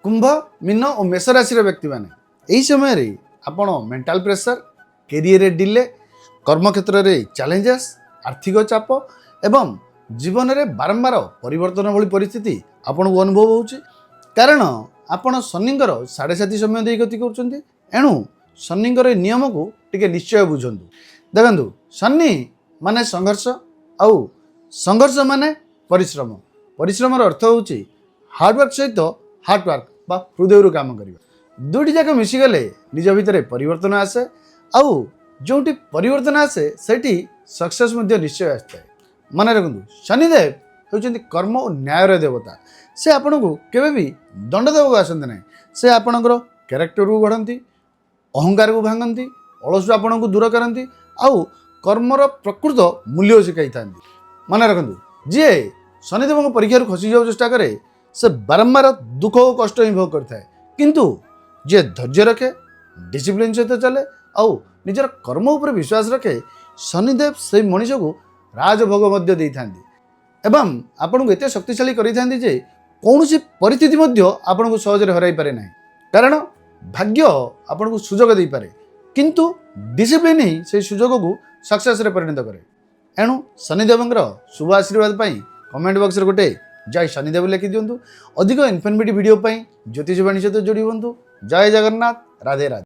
कुंभ mean और मेष राशि व्यक्ति मैंने यही समय आपण मेंटल प्रेशर कैरियर डिले कर्म क्षेत्र में चैलेंजेस आर्थिक चाप एवं जीवन में बारंबार परिवर्तन भली परिस्थिति आपन को अनुभव होउची कारण आपण शनिंगर 7:30 समय दे गति कर एणु शनिंगर नियम को टिके निश्चय बुझंतु देखंतु शनि माने संघर्ष आउ संघर्ष माने परिश्रम परिश्रम अर्थ होउची हार्डवर्क सहित हार्डवर्क बा हृदय काम करवा दुईटी जाक मिशीगले निज भितर परिवर्तन आसे आउ जोटी परिवर्तन आसे सेठी सक्सेस निश्चय आए मन रखु शनिदेव होती कर्म और न्यायर देवता से आपण को केवे भी दंड देवाक आसती ना से आपणकर क्यारेक्टर को गढ़ती अहंकार को भांगती अलसु आपण को दूर करती आउ कर्मर प्रकृत मूल्य शिखाई था मन रखु जी शनिदेव परीक्षा खसी जाऊ चेष्टा करे से बारंबार दुख और कष्ट ही भोग करता है किंतु जे धैर्य रखे डिसिप्लिन सहित चले आउ निजर कर्म उपर विश्वास रखे शनिदेव से मनीष को राजभोग मध्य देई थांती एवं आपन को एते शक्तिशाली करि थांती जे कौनसी परिस्थिति मध्य आपन को सहज हराई पारे ना कारण भाग्य आपन को सुजोग दे पारे किंतु डिसिप्लिन ही से सुजोग को सक्सेस रे परिणत करे एणु शनिदेवंकर शुभ आशीर्वाद पाई कमेंट बॉक्स रे गोटे जय शनिदेव लिखि दियंतु अधिक इन्फॉर्मेटिव वीडियो पाई ज्योतिष वाणी सहित जोड़ी हुंतु जय जगन्नाथ राधे राधे।